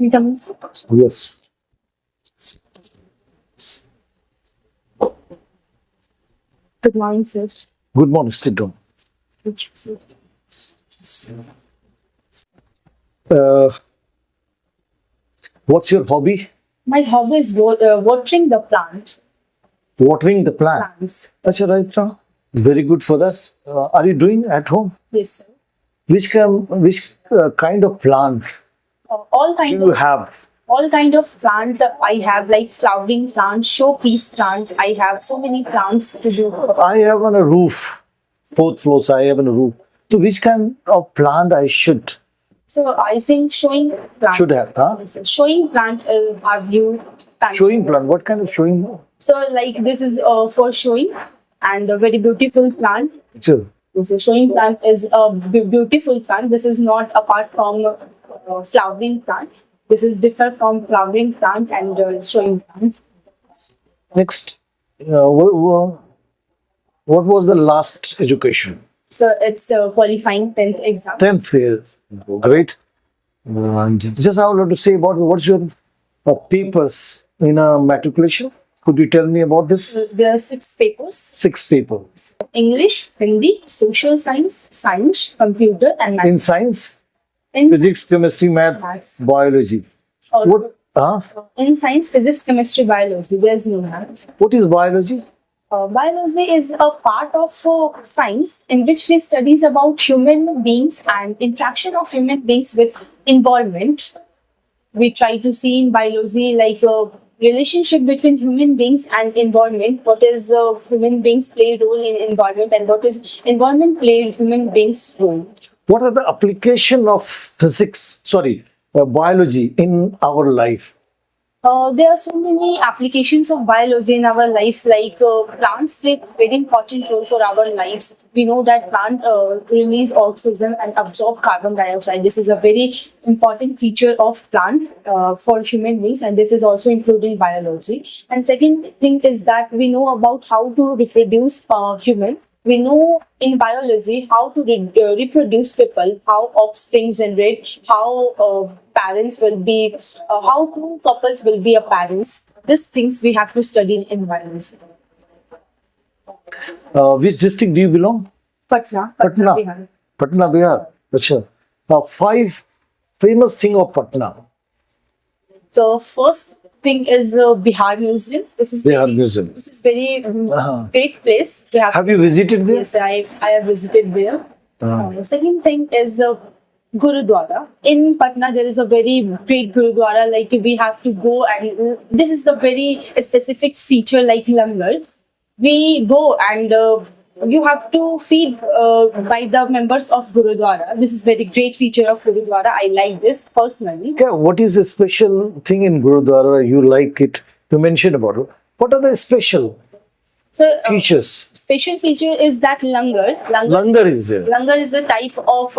Vitamins. Yes. Good morning, sir. Good morning. Sit down. Thank you, sir. Uh, what's your hobby? My hobby is watering the Watering the plant. plants. Acha, right now. Very good for that. Are you doing at home? Yes, sir. Which kind of plant All do kind you of have? all kind of plant I have, like flowering plant, showpiece plant. I have so many plants to do. I have on a roof. Fourth floor, so I have on a roof. So which kind of plant I should I think showing plant. should have? Huh? Yes, sir. Showing plant have you plant. Showing plant. What kind of showing? So like this is for showing, and a very beautiful plant. Sure. So showing plant is a beautiful plant. This is not apart from flowering plant. This is different from flowering plant and showing plant. Next, what was the last education? So it's qualifying 10th exam. 10th year. Great. And just I would like to say about what's your papers in a matriculation. Could you tell me about this? There are 6 papers: 6 papers. English, Hindi, social science, science, computer, and In math. science, In physics, chemistry, math, Maths. biology. Also, What? in science, physics, chemistry, biology, there's no math. What is biology? Biology is a part of science in which we studies about human beings and interaction of human beings with environment. We try to see in biology like a relationship between human beings and environment. What is human beings play role in environment, and what is environment play human beings role. What are the application of physics? Sorry, biology in our life? There are so many applications of biology in our life, like plants play very important role for our lives. We know that plant release oxygen and absorb carbon dioxide. This is a very important feature of plant for human beings, and this is also included in biology. And second thing is that we know about how to reproduce human. We know in biology how to reproduce people, how offspring generate, how parents will be, how two couples will be a parents. These things we have to study in biology. Which district do you belong? Patna, Patna. Bihar. Patna, Bihar. Achha. 5 famous thing of Patna. The first thing is Bihar Museum. This is Bihar very, Museum. This is very Uh-huh. great place. We Have you visited there? Yes, I have visited there. Second thing is Gurudwara. In Patna, there is a very great Gurudwara. Like we have to go, and this is the very specific feature like langar. We go and you have to feed by the members of Gurudwara. This is very great feature of Gurudwara. I like this personally. Okay, what is the special thing in Gurudwara? You like it? You mentioned about it. What are the special So features? special feature is that langar. Langar is there. Langar is a type of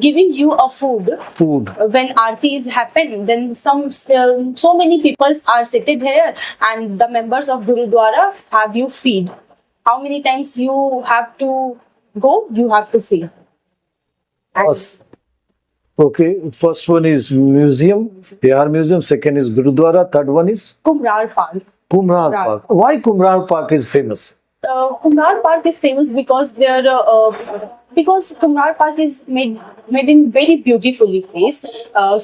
giving you a food. Food. When aartis happen, then so many people are seated here, and the members of Gurudwara have you feed. How many times you have to go? You have to feed. And Us. Okay, first one is museum, Bihar Museum. Second is Gurudwara. Third one is Kumrar Park. Kumrar Park. Why Kumrar Park is famous? Kumrar Park is famous because because Kumrar Park is made in very beautifully place.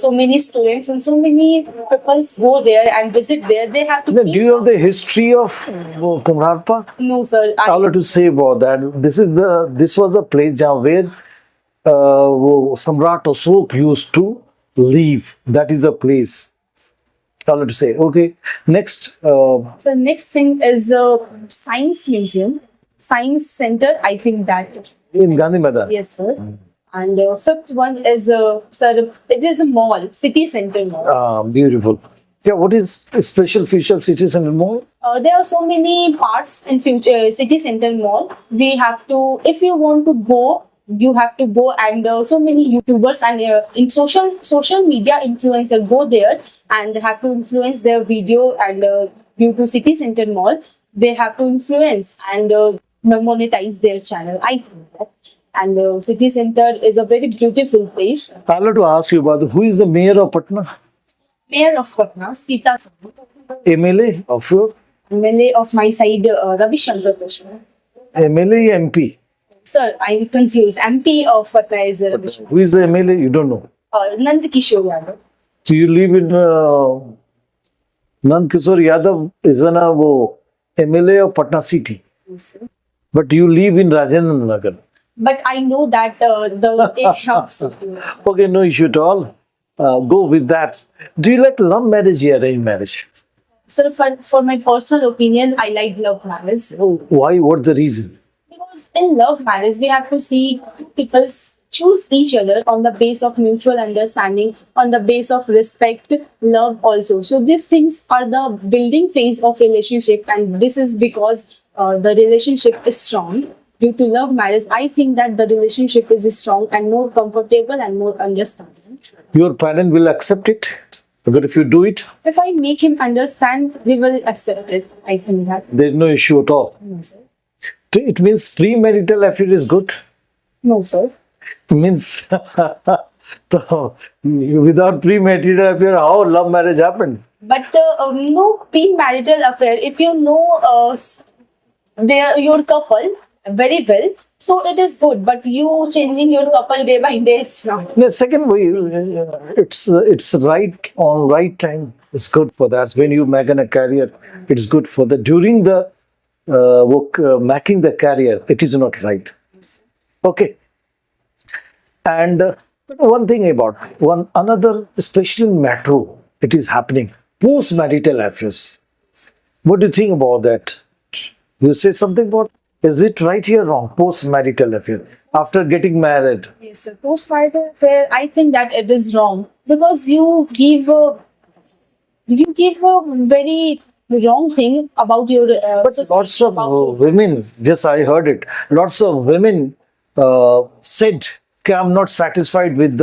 So many students and so many people go there and visit there. They have to. Do you know the history of Kumrar Park? No, sir. I would like to say about that. This was the place where Samrat Ashok used to live. That is the place. I would like to say. Okay. Next. So next thing is Science Museum, Science Center. I think that. In Gandhi Maidan. Yes, sir. And fifth one is sir. It is a mall, City Center Mall. Beautiful. Yeah. What is a special feature of City Center Mall? There are so many parts in future City Center Mall. We have to, if you want to go, you have to go, and so many YouTubers and in social media influencer go there and have to influence their video, and due to City Center Mall, they have to influence and monetize their channel. I think that. and city center is a very beautiful place. I'd like to ask you about who is the mayor of Patna? Mayor of Patna, Sita Sahu. MLA of your MLA of my side, Ravi Shankar Krishna. MLA MP. Sir, I'm confused. MP of Patna is Ravi Shankar. Who is the MLA? You don't know. Nand Kishore Yadav. So you live in Nand Kishore Yadav is an MLA of Patna city, Yes, sir. but you live in Rajendra Nagar. But I know that the age of city. Okay, no issue at all. Go with that. Do you like love marriage or arranged marriage? Sir, for my personal opinion, I like love marriage. Why? What's the reason? Because in love marriage, we have to see two people choose each other on the base of mutual understanding, on the base of respect, love also. So these things are the building phase of relationship, and this is because the relationship is strong. Due to love marriage, I think that the relationship is strong and more comfortable and more understanding. Your parent will accept it. But if you do it, If I make him understand, we will accept it. I think that. there's no issue at all. No, sir. It means premarital affair is good. No, sir. Means so, without premarital affair, how love marriage happened? But no premarital affair. If you know your couple very well, so it is good. But you changing your couple day by day, it's not. The second way, it's right on right time. It's good for that. When you make a career, it's good for that. During the making the career, it is not right. Okay. And one thing about another, especially in metro, it is happening. Post-marital affairs. What do you think about that? You say something about, is it right here or wrong? Post-marital affair. After getting married. Yes, sir. Post-marital affair, I think that it is wrong because you give a very wrong thing about your. But lots of women, just I heard it, lots of women said, okay, I'm not satisfied with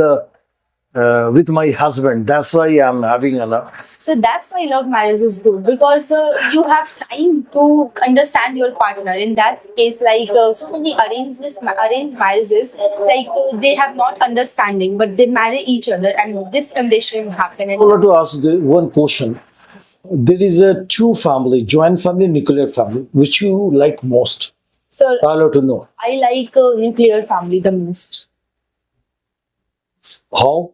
my husband. That's why I'm having a. So that's why love marriage is good because you have time to understand your partner. In that case, like so many arranged marriages, like they have not understanding, but they marry each other, and this condition happen. I And want to ask one question. There is a two family, joint family, nuclear family, which you like most. so I want to know I like nuclear family the most. how.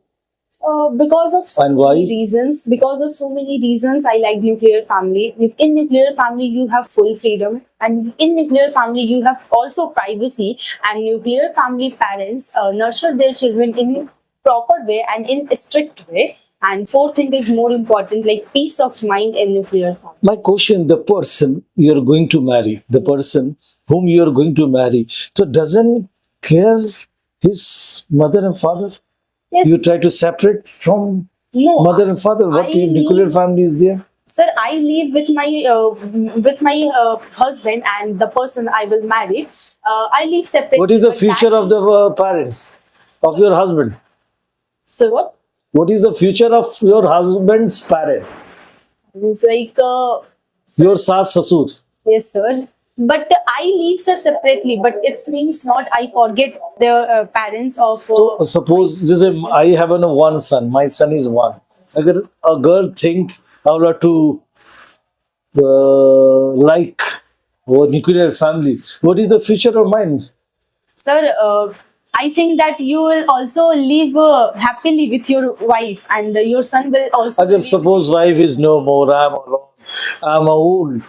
Because of so And many why? reasons. Because of so many reasons, I like nuclear family. In nuclear family, you have full freedom, and in nuclear family, you have also privacy. And nuclear family parents nurture their children in proper way and in a strict way. And fourth thing is more important, like peace of mind in nuclear family. My question: the person you're going to marry, the person whom you're going to marry, so doesn't care his mother and father. Yes. You try to separate from No. mother and father. What I nuclear live- family is there? Sir, I live with my husband and the person I will marry. I live separately. What is the but future that- of the parents of your husband? So what? What is the future of your husband's parent? It's like, Your saas sasur. yes, sir. But I leave sir separately. But it means not I forget the parents of. So suppose this is I have one son. My son is one. Agar a girl think I would like to like or nuclear family. What is the future of mine? Sir, I think that you will also live happily with your wife, and your son will also. Agar live- suppose wife is no more, I'm alone. I'm old.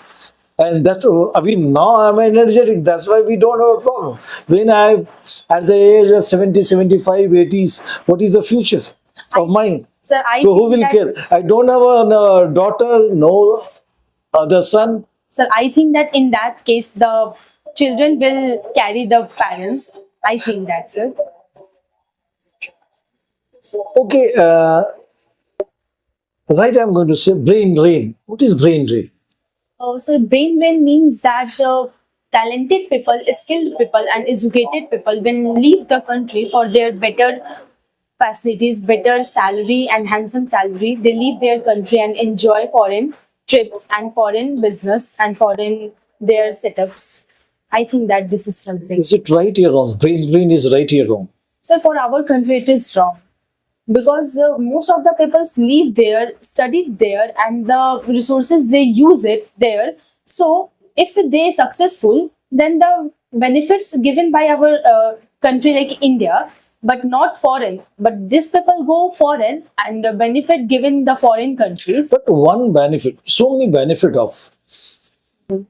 And that, I mean, now I'm energetic. That's why we don't have a problem. When I, at the age of 70, 75, 80s, what is the future of mine? Sir, I So who think will that- care? I don't have a daughter, no other son. Sir, I think that in that case, the children will carry the parents. I think that, sir. Okay, right, I'm going to say brain drain. What is brain drain? So brain drain means that talented people, skilled people, and educated people when leave the country for their better facilities, better salary, and handsome salary, they leave their country and enjoy foreign trips and foreign business and foreign their setups. I think that this is something. Is it right or wrong? Brain is right or wrong? So for our country, it is wrong because most of the people live there, studied there, and the resources they use it there. So if they successful, then the benefits given by our country like India, but not foreign. But these people go foreign and the benefit given the foreign countries. But one benefit, so many benefit of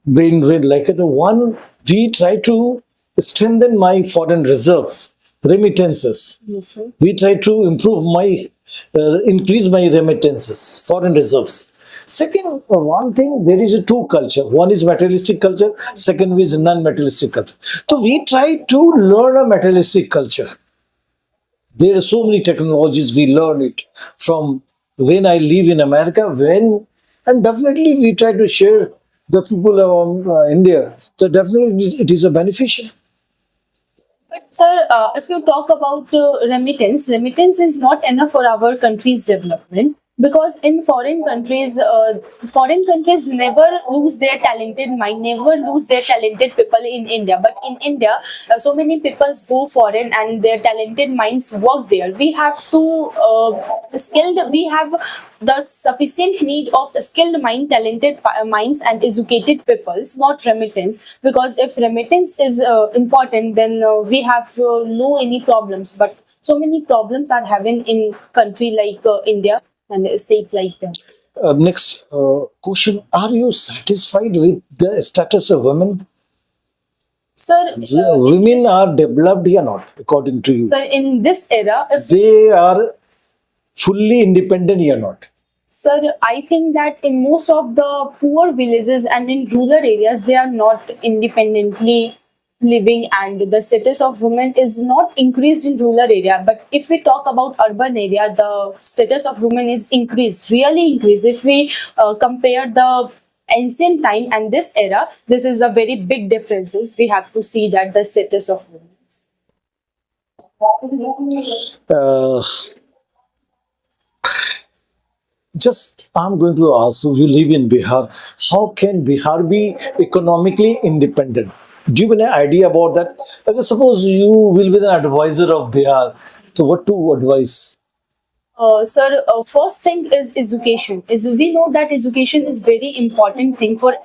brain drain. Like one, we try to strengthen my foreign reserves, remittances. Yes, sir. We try to improve my, increase my remittances, foreign reserves. Second, one thing, there is a two culture. One is materialistic culture, second is non-materialistic culture. So we try to learn a materialistic culture. There are so many technologies, we learn it from when I live in America, and definitely we try to share the people of India. So definitely it is a beneficial. But sir, if you talk about remittance is not enough for our country's development because in foreign countries never lose their talented mind, never lose their talented people in India. But in India, so many people go foreign and their talented minds work there. We have to we have the sufficient need of skilled mind, talented minds and educated peoples, not remittance. Because if remittance is important, then we have no any problems. But so many problems are having in country like India and a state like that. Next question, are you satisfied with the status of women? Sir, Women are developed or not, according to you? sir, in this era, if They are fully independent or not? Sir, I think that in most of the poor villages and in rural areas, they are not independently living and the status of women is not increased in rural area. But if we talk about urban area, the status of women is increased, really increased. If we compare the ancient time and this era, this is a very big differences. We have to see that the status of women. Uh, just I'm going to ask you, you live in Bihar. How can Bihar be economically independent? Do you have an idea about that? Okay, suppose you will be the advisor of Bihar. So what to advise? Sir, first thing is education. We know that education is very important thing for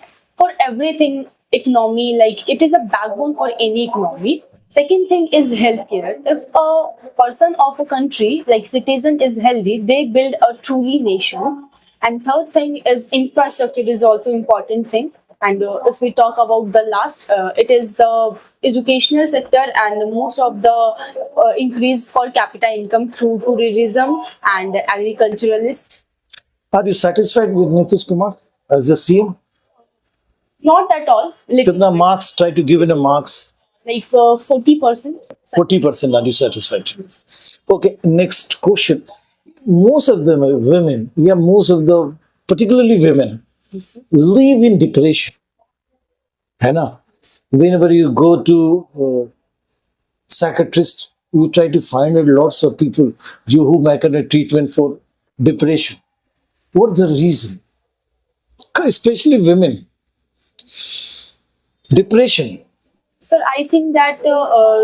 everything economy. Like it is a backbone for any economy. Second thing is healthcare. If a person of a country like citizen is healthy, they build a truly nation. And third thing is infrastructure is also important thing. And if we talk about the last, it is the educational sector and most of the increase per capita income through tourism and agriculturalist. Are you satisfied with Nitish Kumar as the CM? Not at all. Kitna marks? Try to give it a marks. Like 40%. 40% are you satisfied? Okay, next question. Most of the women, particularly women, live in depression. है ना? Whenever you go to psychiatrist, you try to find lots of people who make a treatment for depression. What's the reason? Especially women. Depression. Sir, I think that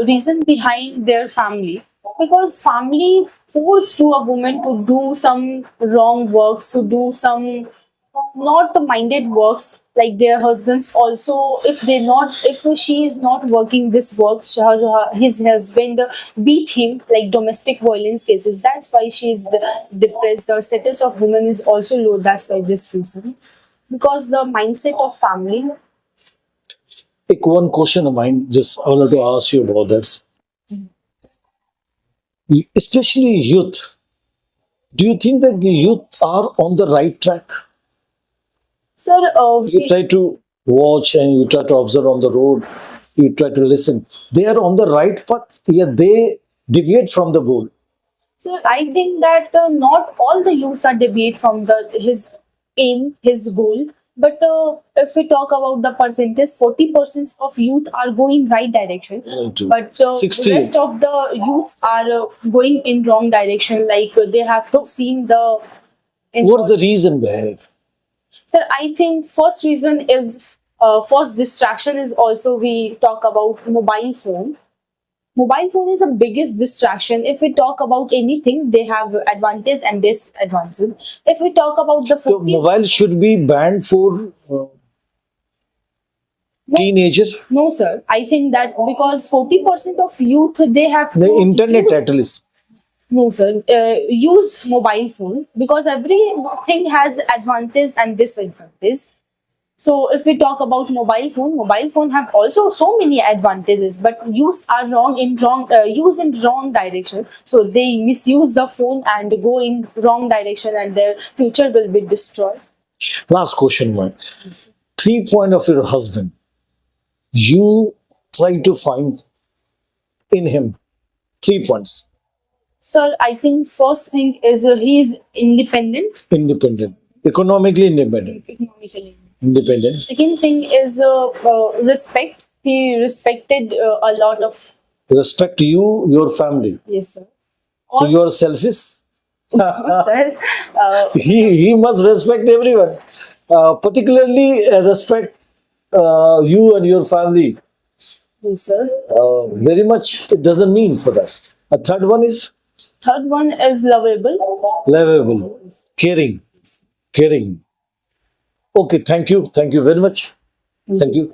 reason behind their family, because family forced to a woman to do some wrong works, to do some not minded works like their husbands also. If she is not working this work, his husband beat him like domestic violence cases. That's why she is depressed. The status of women is also low. That's why this reason, because the mindset of family. One question of mine, just I wanted to ask you about that. Especially youth. Do you think that the youth are on the right track? Sir, You try to watch and you try to observe on the road, you try to listen. They are on the right path, yet they deviate from the goal. sir, I think that not all the youths are deviate from his aim, his goal. But if we talk about the percentage, 40% of youth are going right direction. But the 60. rest of the youth are going in wrong direction. Like they have to seen the. What's the reason behind it? Sir, I think first reason is First distraction is also we talk about mobile phone. Mobile phone is the biggest distraction. If we talk about anything, they have advantage and disadvantages. If we talk about the So 40, mobile should be banned for teenagers. no sir, I think that because 40% of youth they have The to internet use- at least. No, sir. Use mobile phone because everything has advantage and disadvantage. So if we talk about mobile phone have also so many advantages, but use are wrong in wrong use in wrong direction. So they misuse the phone and go in wrong direction, and their future will be destroyed. Last question, man. 3 point of your husband. You try to find in him 3 points. Sir, I think first thing is he is independent, Independent, economically independent, economically. independent. Second thing is respect. He respected a lot of. Respect you, your family. Yes, sir. So you are selfish. Sir, He must respect everyone, particularly respect you and your family. yes, sir. Very much it doesn't mean for us. A third one is Third one is lovable. lovable, caring, caring. Okay, thank you very much. Thank you.